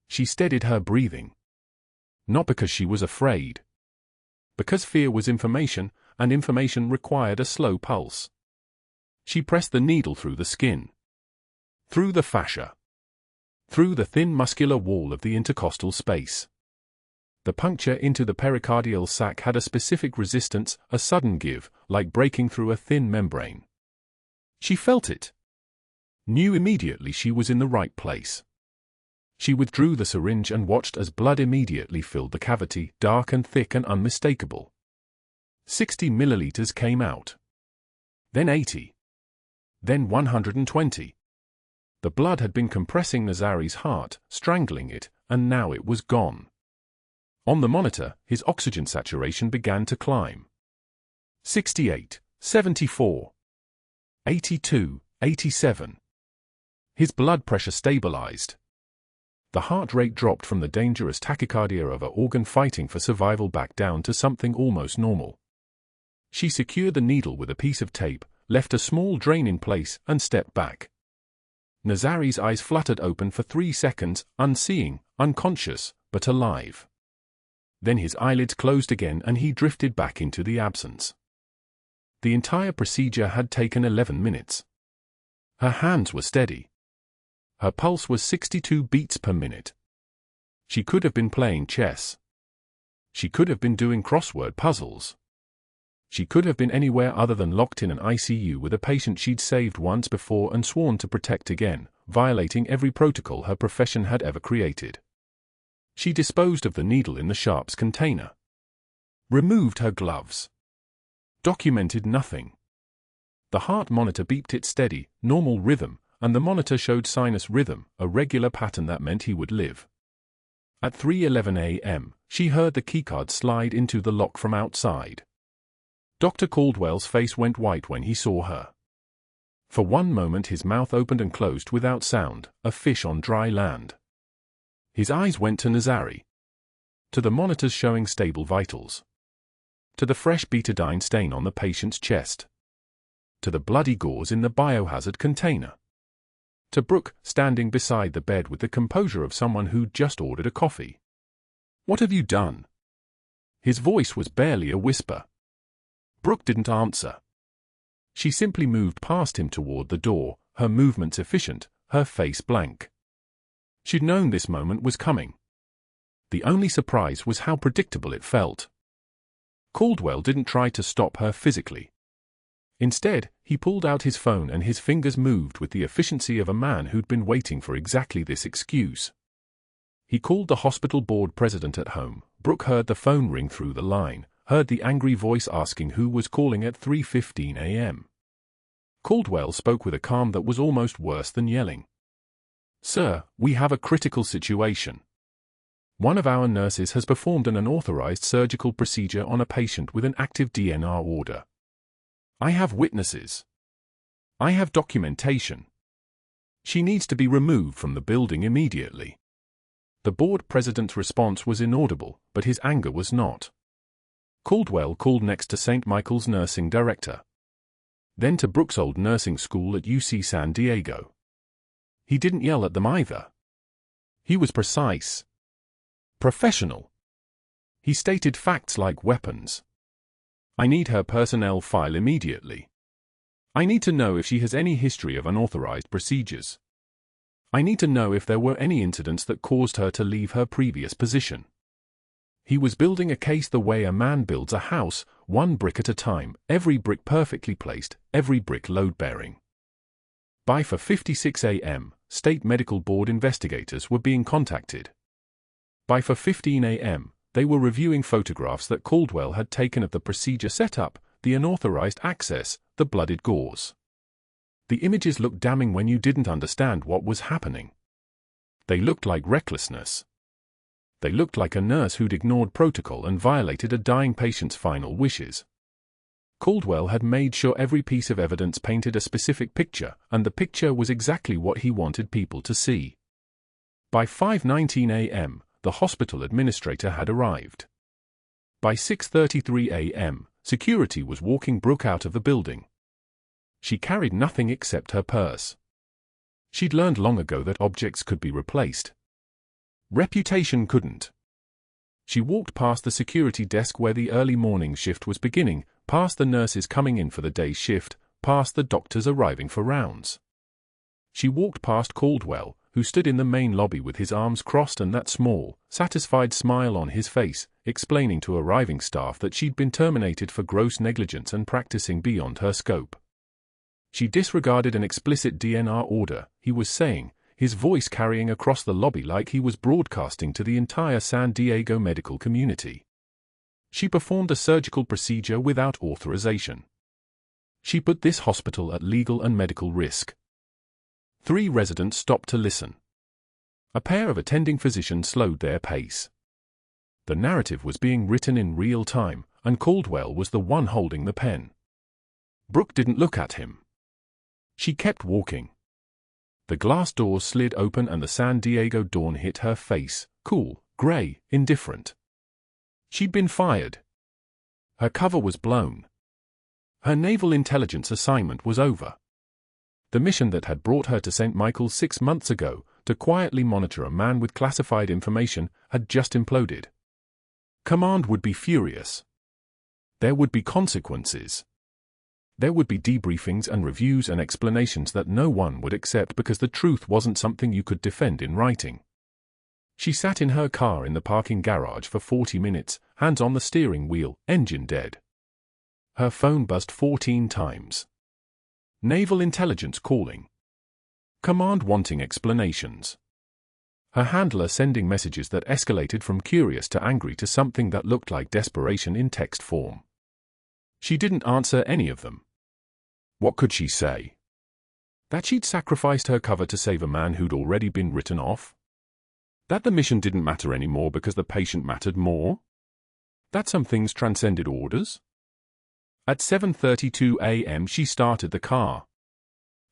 She steadied her breathing. Not because she was afraid. Because fear was information, and information required a slow pulse. She pressed the needle through the skin. Through the fascia. Through the thin muscular wall of the intercostal space. The puncture into the pericardial sac had a specific resistance, a sudden give, like breaking through a thin membrane. She felt it. Knew immediately she was in the right place. She withdrew the syringe and watched as blood immediately filled the cavity, dark and thick and unmistakable. 60 milliliters came out. Then 80. Then 120. The blood had been compressing Nazari's heart, strangling it, and now it was gone. On the monitor, his oxygen saturation began to climb. 68, 74, 82, 87. His blood pressure stabilized. The heart rate dropped from the dangerous tachycardia of an organ fighting for survival back down to something almost normal. She secured the needle with a piece of tape, left a small drain in place, and stepped back. Nazari's eyes fluttered open for 3 seconds, unseeing, unconscious, but alive. Then his eyelids closed again and he drifted back into the absence. The entire procedure had taken 11 minutes. Her hands were steady. Her pulse was 62 beats per minute. She could have been playing chess. She could have been doing crossword puzzles. She could have been anywhere other than locked in an ICU with a patient she'd saved once before and sworn to protect again, violating every protocol her profession had ever created. She disposed of the needle in the sharps container. Removed her gloves. Documented nothing. The heart monitor beeped its steady, normal rhythm, and the monitor showed sinus rhythm, a regular pattern that meant he would live. At 3:11 a.m., she heard the keycard slide into the lock from outside. Dr. Caldwell's face went white when he saw her. For one moment his mouth opened and closed without sound, a fish on dry land. His eyes went to Nazari. To the monitors showing stable vitals. To the fresh betadine stain on the patient's chest. To the bloody gauze in the biohazard container. To Brooke, standing beside the bed with the composure of someone who'd just ordered a coffee. "What have you done?" His voice was barely a whisper. Brooke didn't answer. She simply moved past him toward the door, her movements efficient, her face blank. She'd known this moment was coming. The only surprise was how predictable it felt. Caldwell didn't try to stop her physically. Instead, he pulled out his phone and his fingers moved with the efficiency of a man who'd been waiting for exactly this excuse. He called the hospital board president at home. Brooke heard the phone ring through the line, heard the angry voice asking who was calling at 3:15 a.m. Caldwell spoke with a calm that was almost worse than yelling. "Sir, we have a critical situation. One of our nurses has performed an unauthorized surgical procedure on a patient with an active DNR order. I have witnesses. I have documentation. She needs to be removed from the building immediately." The board president's response was inaudible, but his anger was not. Caldwell called next to St. Michael's nursing director. Then to Brooke's old nursing school at UC San Diego. He didn't yell at them either. He was precise. Professional. He stated facts like weapons. "I need her personnel file immediately. I need to know if she has any history of unauthorized procedures. I need to know if there were any incidents that caused her to leave her previous position." He was building a case the way a man builds a house, one brick at a time, every brick perfectly placed, every brick load-bearing. By 4:56 a.m., State Medical Board investigators were being contacted. By 4:15 a.m., they were reviewing photographs that Caldwell had taken of the procedure setup, the unauthorized access, the blooded gauze. The images looked damning when you didn't understand what was happening. They looked like recklessness. They looked like a nurse who'd ignored protocol and violated a dying patient's final wishes. Caldwell had made sure every piece of evidence painted a specific picture, and the picture was exactly what he wanted people to see. By 5:19 a.m., the hospital administrator had arrived. By 6:33 a.m., security was walking Brooke out of the building. She carried nothing except her purse. She'd learned long ago that objects could be replaced. Reputation couldn't. She walked past the security desk where the early morning shift was beginning, past the nurses coming in for the day shift, past the doctors arriving for rounds. She walked past Caldwell, who stood in the main lobby with his arms crossed and that small, satisfied smile on his face, explaining to arriving staff that she'd been terminated for gross negligence and practicing beyond her scope. She disregarded an explicit DNR order, he was saying, his voice carrying across the lobby like he was broadcasting to the entire San Diego medical community. She performed a surgical procedure without authorization. She put this hospital at legal and medical risk. 3 residents stopped to listen. A pair of attending physicians slowed their pace. The narrative was being written in real time, and Caldwell was the one holding the pen. Brooke didn't look at him. She kept walking. The glass doors slid open and the San Diego dawn hit her face, cool, gray, indifferent. She'd been fired. Her cover was blown. Her naval intelligence assignment was over. The mission that had brought her to St. Michael's 6 months ago, to quietly monitor a man with classified information, had just imploded. Command would be furious. There would be consequences. There would be debriefings and reviews and explanations that no one would accept because the truth wasn't something you could defend in writing. She sat in her car in the parking garage for 40 minutes, hands on the steering wheel, engine dead. Her phone buzzed 14 times. Naval intelligence calling. Command wanting explanations. Her handler sending messages that escalated from curious to angry to something that looked like desperation in text form. She didn't answer any of them. What could she say? That she'd sacrificed her cover to save a man who'd already been written off? That the mission didn't matter anymore because the patient mattered more? That some things transcended orders? At 7:32 a.m. she started the car.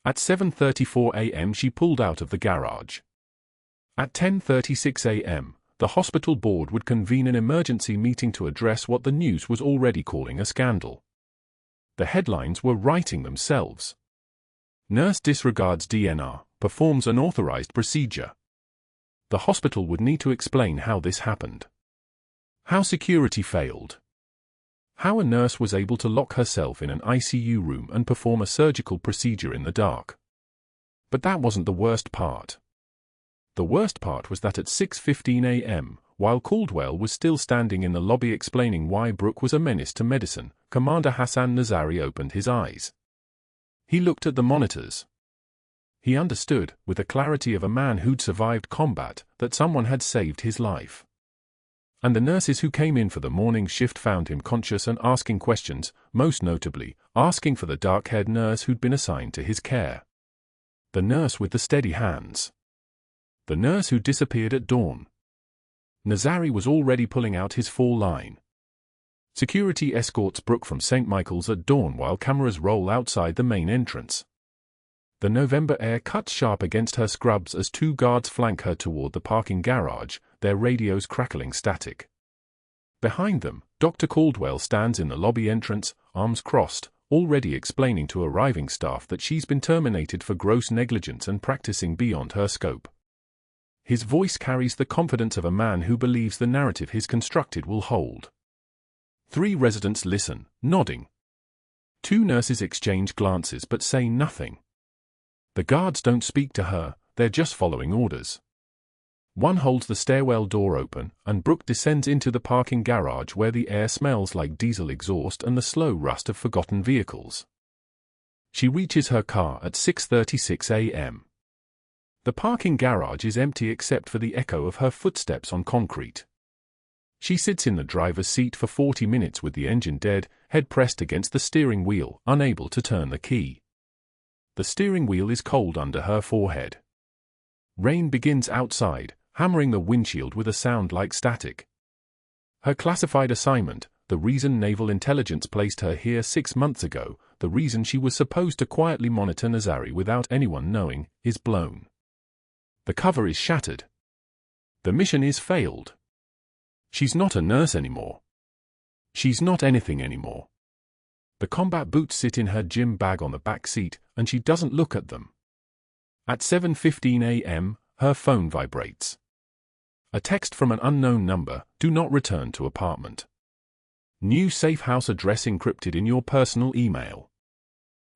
At 7:34 a.m. she pulled out of the garage. At 10:36 a.m., the hospital board would convene an emergency meeting to address what the news was already calling a scandal. The headlines were writing themselves. Nurse disregards DNR, performs unauthorized procedure. The hospital would need to explain how this happened. How security failed. How a nurse was able to lock herself in an ICU room and perform a surgical procedure in the dark. But that wasn't the worst part. The worst part was that at 6:15 a.m., while Caldwell was still standing in the lobby explaining why Brooke was a menace to medicine, Commander Nazari opened his eyes. He looked at the monitors. He understood, with the clarity of a man who'd survived combat, that someone had saved his life. And the nurses who came in for the morning shift found him conscious and asking questions, most notably, asking for the dark-haired nurse who'd been assigned to his care. The nurse with the steady hands. The nurse who disappeared at dawn. Nazari was already pulling out his fall line. Security escorts Brooke from St. Michael's at dawn while cameras roll outside the main entrance. The November air cuts sharp against her scrubs as 2 guards flank her toward the parking garage, their radios crackling static. Behind them, Dr. Caldwell stands in the lobby entrance, arms crossed, already explaining to arriving staff that she's been terminated for gross negligence and practicing beyond her scope. His voice carries the confidence of a man who believes the narrative he's constructed will hold. 3 residents listen, nodding. 2 nurses exchange glances but say nothing. The guards don't speak to her, they're just following orders. One holds the stairwell door open, and Brooke descends into the parking garage where the air smells like diesel exhaust and the slow rust of forgotten vehicles. She reaches her car at 6:36 a.m. The parking garage is empty except for the echo of her footsteps on concrete. She sits in the driver's seat for 40 minutes with the engine dead, head pressed against the steering wheel, unable to turn the key. The steering wheel is cold under her forehead. Rain begins outside, hammering the windshield with a sound like static. Her classified assignment, the reason naval intelligence placed her here 6 months ago, the reason she was supposed to quietly monitor Nazari without anyone knowing, is blown. The cover is shattered. The mission is failed. She's not a nurse anymore. She's not anything anymore. The combat boots sit in her gym bag on the back seat, and she doesn't look at them. At 7:15 a.m., her phone vibrates. A text from an unknown number, do not return to apartment. New safe house address encrypted in your personal email.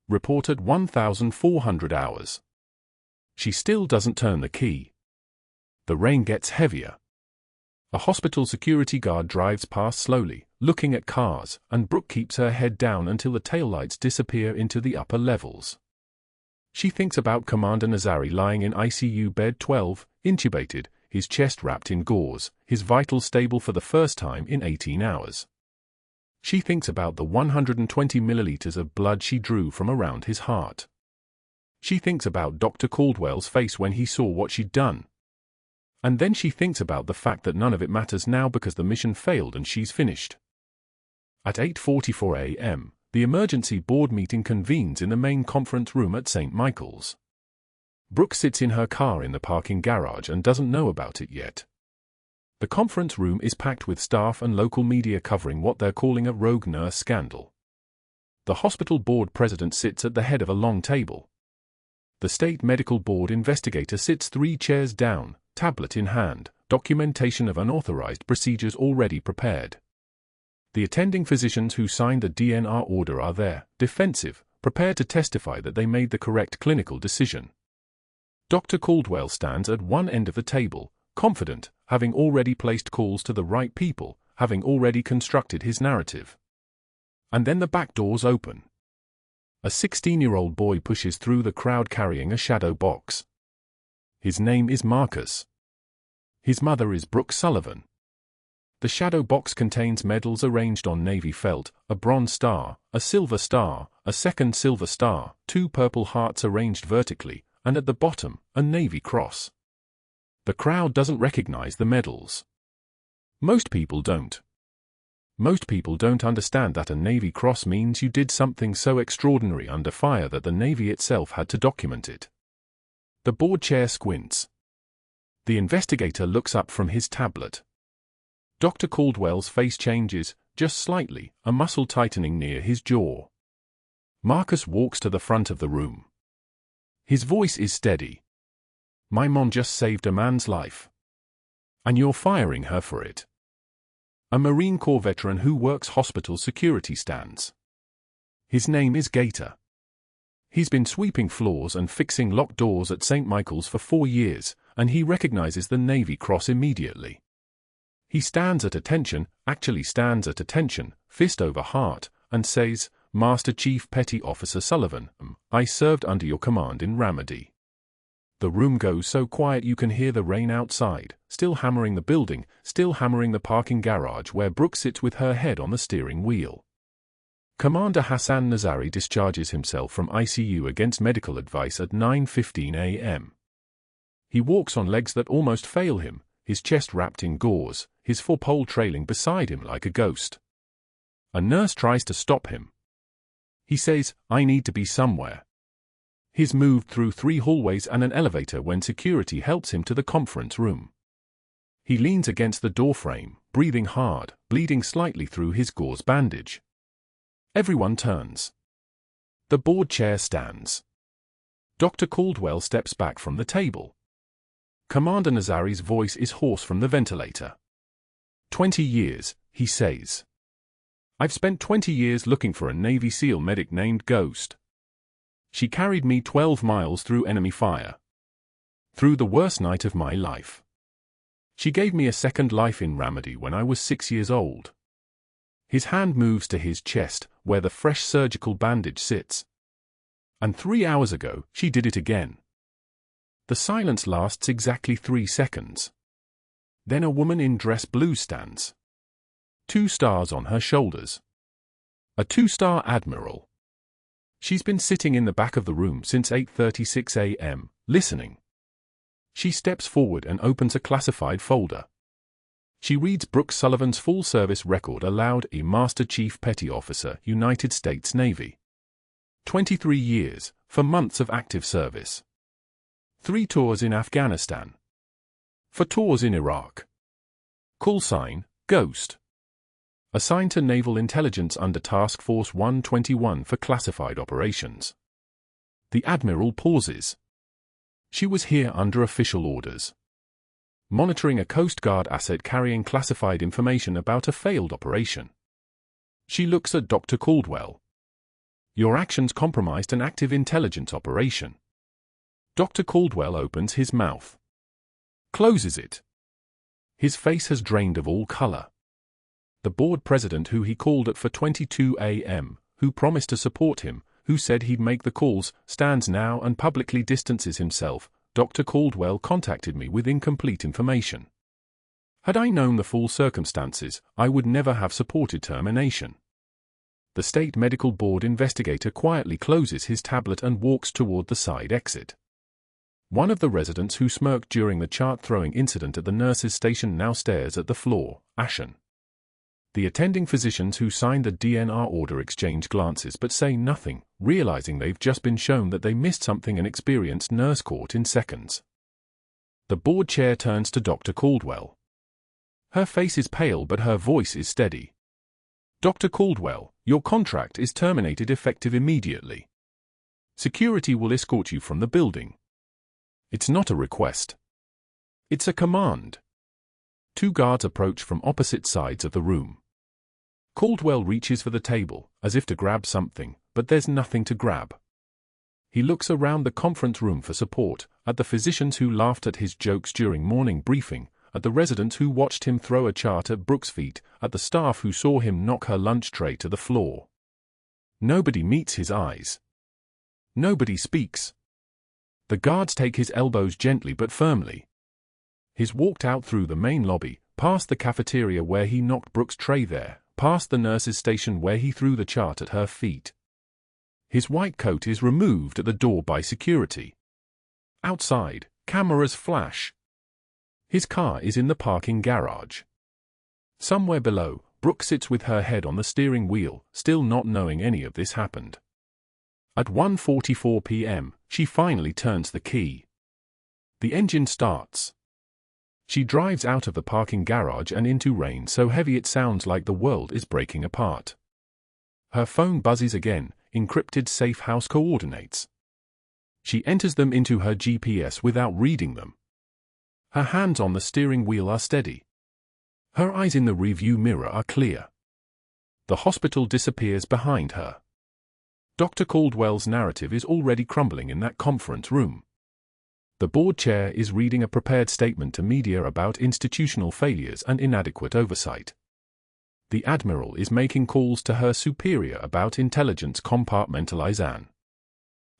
Report at 1,400 hours. She still doesn't turn the key. The rain gets heavier. A hospital security guard drives past slowly, looking at cars, and Brooke keeps her head down until the taillights disappear into the upper levels. She thinks about Commander Nazari lying in ICU bed 12, intubated, his chest wrapped in gauze, his vitals stable for the first time in 18 hours. She thinks about the 120 milliliters of blood she drew from around his heart. She thinks about Dr. Caldwell's face when he saw what she'd done. And then she thinks about the fact that none of it matters now because the mission failed and she's finished. At 8:44 a.m., the emergency board meeting convenes in the main conference room at St. Michael's. Brooke sits in her car in the parking garage and doesn't know about it yet. The conference room is packed with staff and local media covering what they're calling a rogue nurse scandal. The hospital board president sits at the head of a long table. The state medical board investigator sits 3 chairs down, tablet in hand, documentation of unauthorized procedures already prepared. The attending physicians who signed the DNR order are there, defensive, prepared to testify that they made the correct clinical decision. Dr. Caldwell stands at one end of the table, confident, having already placed calls to the right people, having already constructed his narrative. And then the back doors open. A 16-year-old boy pushes through the crowd carrying a shadow box. His name is Marcus. His mother is Brooke Sullivan. The shadow box contains medals arranged on navy felt, a bronze star, a silver star, a second silver star, 2 purple hearts arranged vertically, and at the bottom, a navy cross. The crowd doesn't recognize the medals. Most people don't. Most people don't understand that a Navy Cross means you did something so extraordinary under fire that the Navy itself had to document it. The board chair squints. The investigator looks up from his tablet. Dr. Caldwell's face changes, just slightly, a muscle tightening near his jaw. Marcus walks to the front of the room. His voice is steady. My mom just saved a man's life. And you're firing her for it. A Marine Corps veteran who works hospital security stands. His name is Gator. He's been sweeping floors and fixing locked doors at St. Michael's for 4 years, and he recognizes the Navy Cross immediately. He stands at attention, fist over heart, and says, Master Chief Petty Officer Sullivan, I served under your command in Ramadi. The room goes so quiet you can hear the rain outside, still hammering the building, still hammering the parking garage where Brooke sits with her head on the steering wheel. Commander Nazari discharges himself from ICU against medical advice at 9:15 a.m. He walks on legs that almost fail him, his chest wrapped in gauze, his four-pole trailing beside him like a ghost. A nurse tries to stop him. He says, I need to be somewhere. He's moved through 3 hallways and an elevator when security helps him to the conference room. He leans against the doorframe, breathing hard, bleeding slightly through his gauze bandage. Everyone turns. The board chair stands. Dr. Caldwell steps back from the table. Commander Nazari's voice is hoarse from the ventilator. 20 years, he says. I've spent 20 years looking for a Navy SEAL medic named Ghost. She carried me 12 miles through enemy fire. Through the worst night of my life. She gave me a second life in Ramadi when I was 6 years old. His hand moves to his chest, where the fresh surgical bandage sits. And 3 hours ago, she did it again. The silence lasts exactly 3 seconds. Then a woman in dress blue stands. 2 stars on her shoulders. A 2-star admiral. She's been sitting in the back of the room since 8:36 a.m., listening. She steps forward and opens a classified folder. She reads Brooke Sullivan's full service record aloud. A Master Chief Petty Officer, United States Navy. 23 years, 4 months of active service. 3 tours in Afghanistan. 4 tours in Iraq. Call sign, Ghost. Assigned to Naval Intelligence under Task Force 121 for classified operations. The Admiral pauses. She was here under official orders. Monitoring a Coast Guard asset carrying classified information about a failed operation. She looks at Dr. Caldwell. Your actions compromised an active intelligence operation. Dr. Caldwell opens his mouth. Closes it. His face has drained of all color. The board president who he called at 4:22 a.m., who promised to support him, who said he'd make the calls, stands now and publicly distances himself. Dr. Caldwell contacted me with incomplete information. Had I known the full circumstances, I would never have supported termination. The state medical board investigator quietly closes his tablet and walks toward the side exit. One of the residents who smirked during the chart-throwing incident at the nurse's station now stares at the floor, ashen. The attending physicians who signed the DNR order exchange glances but say nothing, realizing they've just been shown that they missed something an experienced nurse caught in seconds. The board chair turns to Dr. Caldwell. Her face is pale but her voice is steady. Dr. Caldwell, your contract is terminated effective immediately. Security will escort you from the building. It's not a request. It's a command. 2 guards approach from opposite sides of the room. Caldwell reaches for the table, as if to grab something, but there's nothing to grab. He looks around the conference room for support, at the physicians who laughed at his jokes during morning briefing, at the residents who watched him throw a chart at Brooke's feet, at the staff who saw him knock her lunch tray to the floor. Nobody meets his eyes. Nobody speaks. The guards take his elbows gently but firmly. He's walked out through the main lobby, past the cafeteria where he knocked Brooke's tray there, past the nurse's station where he threw the chart at her feet. His white coat is removed at the door by security. Outside, cameras flash. His car is in the parking garage. Somewhere below, Brooke sits with her head on the steering wheel, still not knowing any of this happened. At 1:44 p.m., she finally turns the key. The engine starts. She drives out of the parking garage and into rain so heavy it sounds like the world is breaking apart. Her phone buzzes again, encrypted safe house coordinates. She enters them into her GPS without reading them. Her hands on the steering wheel are steady. Her eyes in the rearview mirror are clear. The hospital disappears behind her. Dr. Caldwell's narrative is already crumbling in that conference room. The board chair is reading a prepared statement to media about institutional failures and inadequate oversight. The admiral is making calls to her superior about intelligence compartmentalization.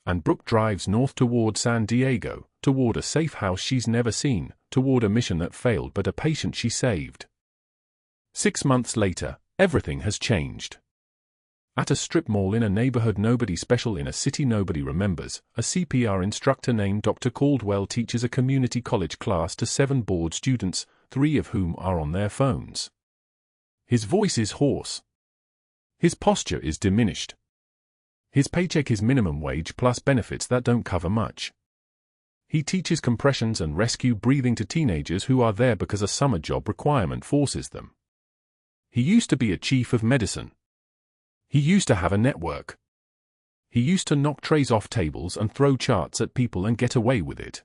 And Brooke drives north toward San Diego, toward a safe house she's never seen, toward a mission that failed but a patient she saved. 6 months later, everything has changed. At a strip mall in a neighborhood nobody special in a city nobody remembers, a CPR instructor named Dr. Caldwell teaches a community college class to 7 bored students, 3 of whom are on their phones. His voice is hoarse. His posture is diminished. His paycheck is minimum wage plus benefits that don't cover much. He teaches compressions and rescue breathing to teenagers who are there because a summer job requirement forces them. He used to be a chief of medicine. He used to have a network. He used to knock trays off tables and throw charts at people and get away with it.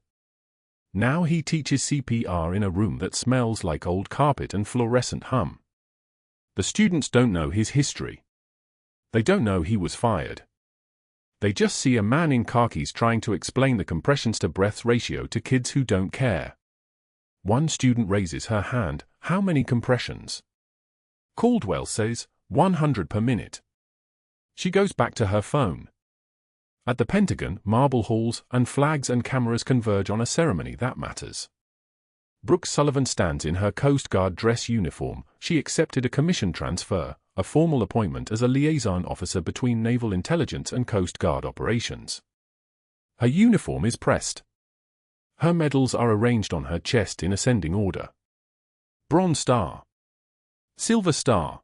Now he teaches CPR in a room that smells like old carpet and fluorescent hum. The students don't know his history. They don't know he was fired. They just see a man in khakis trying to explain the compressions to breaths ratio to kids who don't care. One student raises her hand. How many compressions? Caldwell says, 100 per minute. She goes back to her phone. At the Pentagon, marble halls and flags and cameras converge on a ceremony that matters. Brooke Sullivan stands in her Coast Guard dress uniform. She accepted a commission transfer, a formal appointment as a liaison officer between Naval Intelligence and Coast Guard operations. Her uniform is pressed. Her medals are arranged on her chest in ascending order. Bronze Star. Silver Star.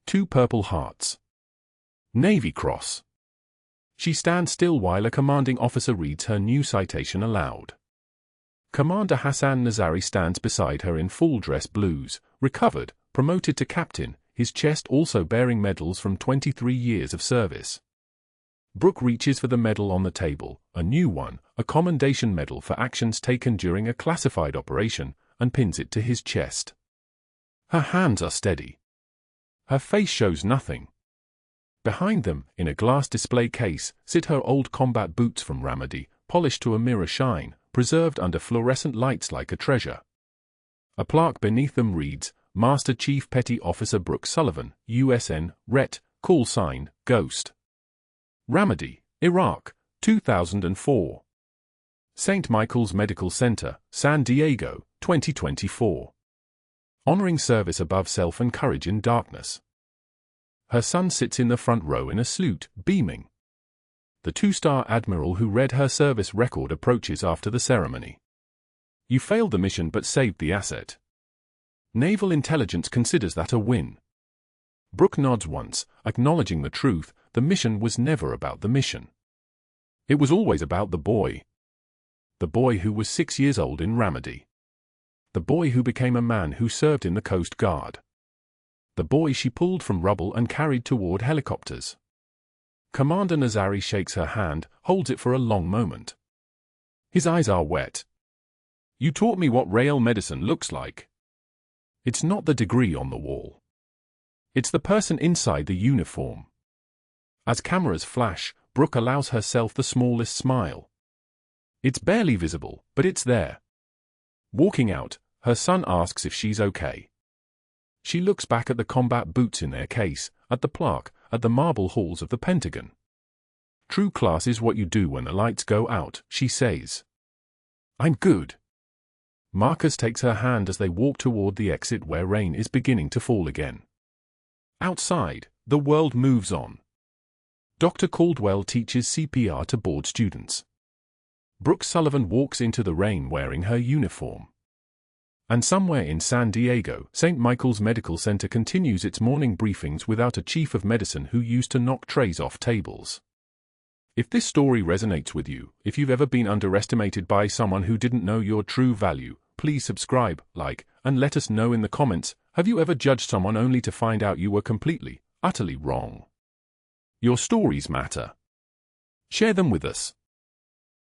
2 Purple Hearts. Navy Cross. She stands still while a commanding officer reads her new citation aloud. Commander Nazari stands beside her in full dress blues, recovered, promoted to captain, his chest also bearing medals from 23 years of service. Brooke reaches for the medal on the table, a new one, a commendation medal for actions taken during a classified operation, and pins it to his chest. Her hands are steady. Her face shows nothing. Behind them, in a glass display case, sit her old combat boots from Ramadi, polished to a mirror shine, preserved under fluorescent lights like a treasure. A plaque beneath them reads, Master Chief Petty Officer Brooke Sullivan, USN, Ret, call sign, Ghost. Ramadi, Iraq, 2004. St. Michael's Medical Center, San Diego, 2024. Honoring service above self and courage in darkness. Her son sits in the front row in a salute, beaming. The 2-star admiral who read her service record approaches after the ceremony. You failed the mission but saved the asset. Naval Intelligence considers that a win. Brooke nods once, acknowledging the truth. The mission was never about the mission. It was always about the boy. The boy who was 6 years old in Ramadi. The boy who became a man who served in the Coast Guard. The boy she pulled from rubble and carried toward helicopters. Commander Nazari shakes her hand, holds it for a long moment. His eyes are wet. You taught me what real medicine looks like. It's not the degree on the wall. It's the person inside the uniform. As cameras flash, Brooke allows herself the smallest smile. It's barely visible, but it's there. Walking out, her son asks if she's okay. She looks back at the combat boots in their case, at the plaque, at the marble halls of the Pentagon. True class is what you do when the lights go out, she says. I'm good. Marcus takes her hand as they walk toward the exit where rain is beginning to fall again. Outside, the world moves on. Dr. Caldwell teaches CPR to bored students. Brooke Sullivan walks into the rain wearing her uniform. And somewhere in San Diego, St. Michael's Medical Center continues its morning briefings without a chief of medicine who used to knock trays off tables. If this story resonates with you, if you've ever been underestimated by someone who didn't know your true value, please subscribe, like, and let us know in the comments. Have you ever judged someone only to find out you were completely, utterly wrong? Your stories matter. Share them with us.